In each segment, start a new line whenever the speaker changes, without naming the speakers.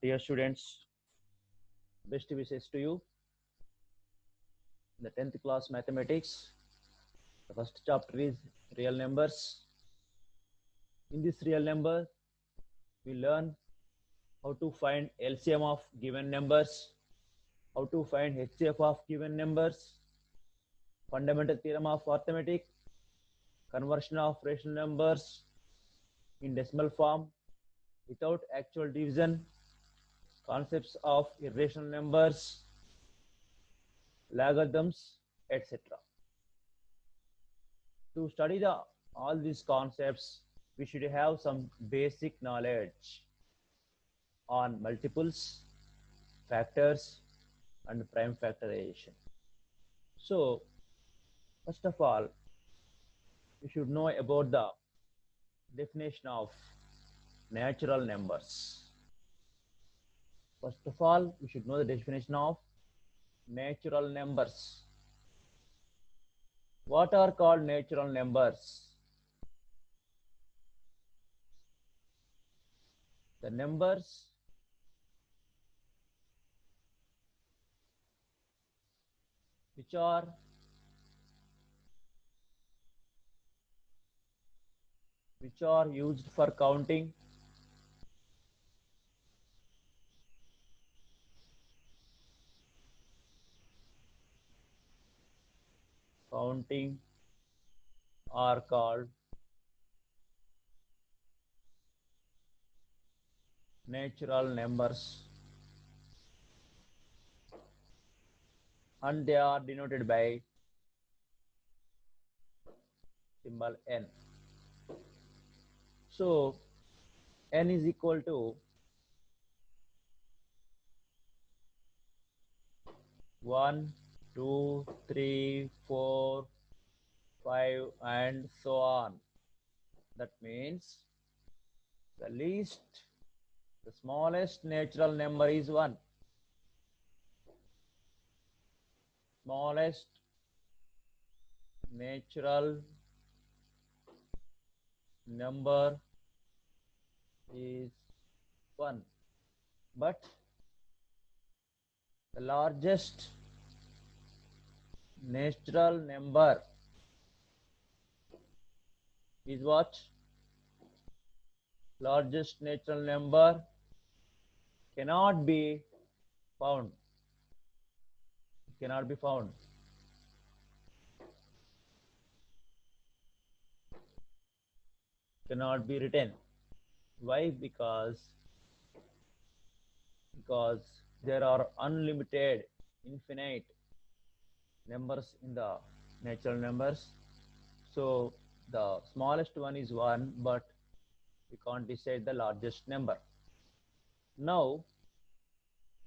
Dear students, best wishes to you. The 10th class mathematics. The first chapter is real numbers. In this real number, we learn how to find LCM of given numbers, how to find HCF of given numbers, fundamental theorem of arithmetic, conversion of rational numbers in decimal form without actual division, concepts of irrational numbers, logarithms, etc. To study all these concepts, we should have some basic knowledge on multiples, factors, and prime factorization. So, first of all, we should know about the definition of natural numbers. First of all, we should know the definition of natural numbers. What are called natural numbers? The numbers which are used for counting are called natural numbers, and they are denoted by symbol n. So n is equal to 1, 2, 3, 4, 5, and so on. That means the smallest natural number is 1. Smallest natural number is 1. But the largest natural number is what? Largest natural number cannot be found. Cannot be found. Cannot be written. Why? Because there are unlimited, infinite numbers in the natural numbers. So the smallest one is 1, but we can't decide the largest number. Now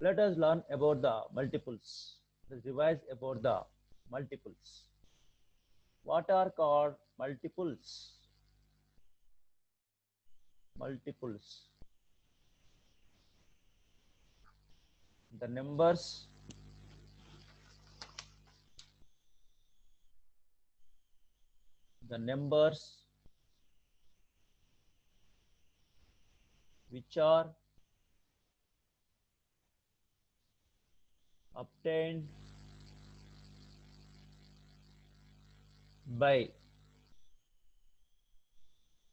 let us learn about the multiples. Let's revise about the multiples. What are called multiples? Multiples. The numbers which are obtained by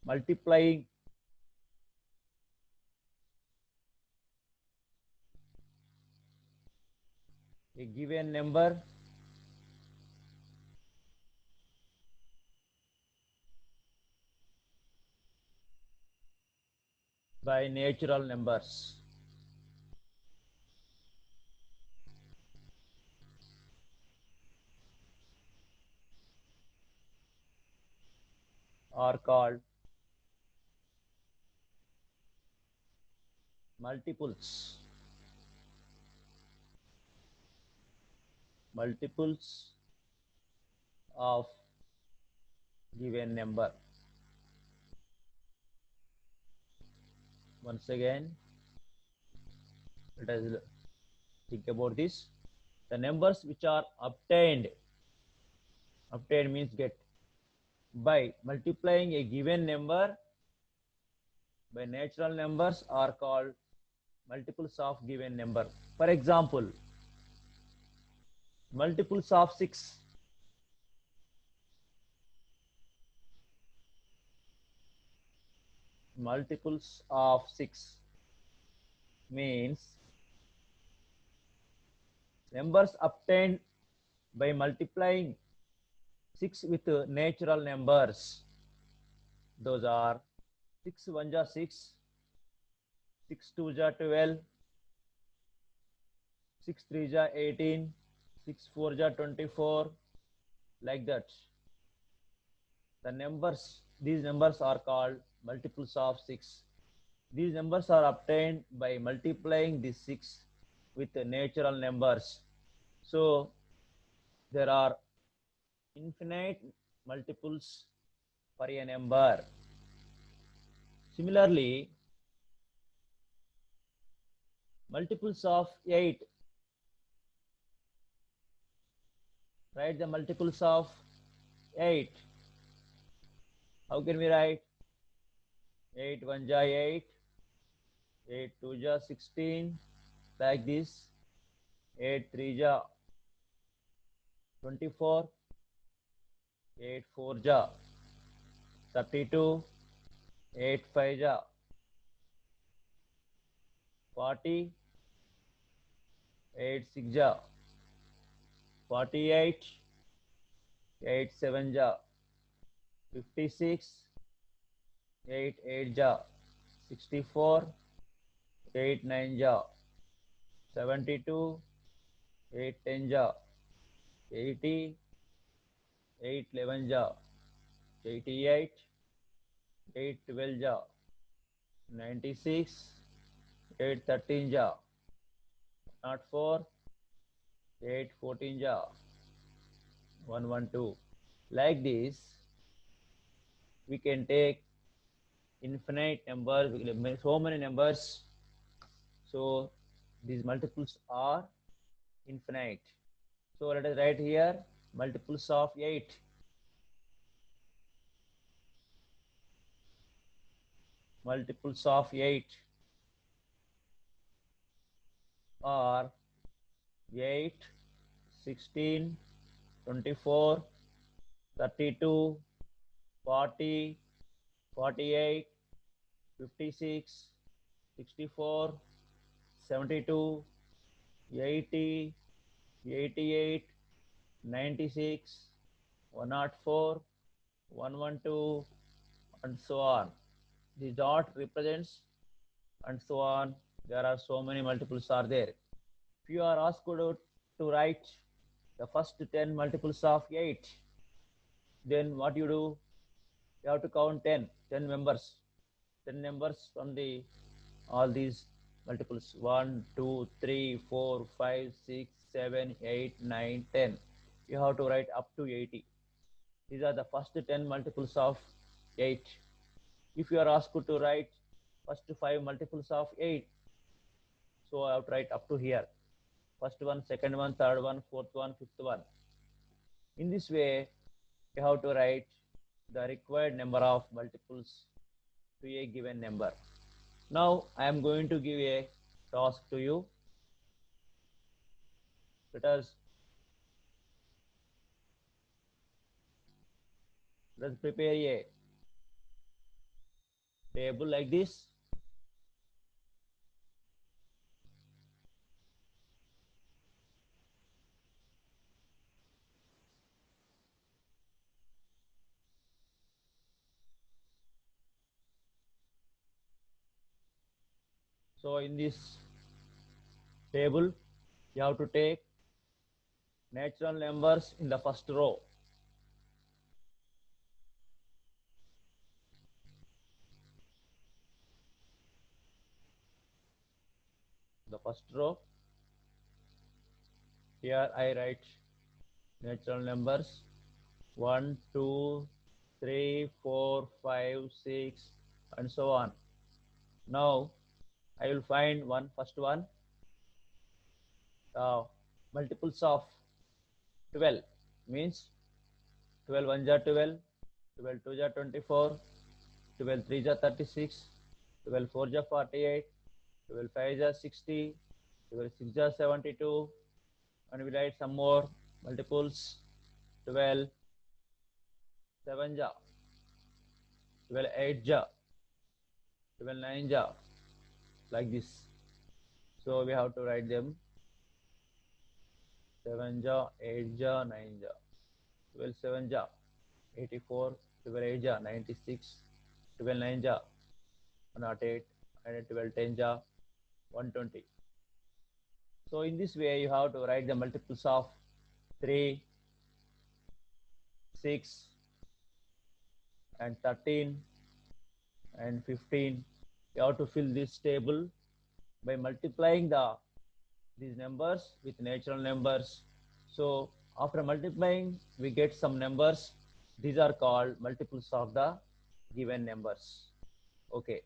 multiplying a given number by natural numbers. Are called multiples. Multiples of given number. Once again, let us think about this. The numbers which are obtained means get, by multiplying a given number by natural numbers are called multiples of given number. For example, multiples of 6. Multiples of 6 means numbers obtained by multiplying 6 with natural numbers. Those are 6 1 ja 6, 6 2 ja 12, 6 3 ja 18, 6 4 ja 24, like that. These numbers are called multiples of 6. These numbers are obtained by multiplying the 6 with natural numbers. So there are infinite multiples for a number. Similarly, multiples of 8. Write the multiples of 8. How can we write? 8 1 ja 8, 8 2 ja 16, like this. 8 3 ja 24, 8 4 ja 32, 8 5 ja 40, 8 6 ja 48, 8 7 ja 56, 8 8 ja 64, 8 9 ja 72, 8 10 ja 80, 8 11 ja 88, 8 12 ja 96, 8 13 ja 04, 8 14 ja 112. Like this, we can take infinite numbers, so many numbers. So these multiples are infinite. So let us write here multiples of 8. Multiples of 8 are 8, 16, 24, 32, 40, 48, 56, 64, 72, 80, 88, 96, 104, 112, and so on. The dot represents and so on. There are so many multiples are there. If you are asked to write the first 10 multiples of 8, then what you do? You have to count 10 members. 10 numbers from the all these multiples: 1 2 3 4 5 6 7 8 9 10. You have to write up to 80. These are the first 10 multiples of 8. If you are asked to write first 5 multiples of 8, so I have to write up to here: first one, second one, third one, fourth one, fifth one. In this way, you have to write the required number of multiples to a given number. Now I am going to give a task to you. Let's prepare a table like this. So in this table, you have to take natural numbers in the first row. The first row, here I write natural numbers 1, 2, 3, 4, 5, 6, and so on. Now I will find first one, multiples of 12 means 12 1 ja 12, 12 2 ja 24, 12 3 ja 36, 12 4 ja 48, 12 5 are 60, 12 6 are 72, and we write some more multiples. 12 7 ja, 12 8 ja, 12 9 ja, like this. So we have to write them 7 ja, 8 ja, 9 ja, 12 7 ja, 84, 12 8 ja, 96, 12 9 ja, 108, and 12 10 ja, 120. So in this way, you have to write the multiples of 3, 6, and 13, and 15. You have to fill this table by multiplying these numbers with natural numbers. So after multiplying, we get some numbers. These are called multiples of the given numbers. Okay.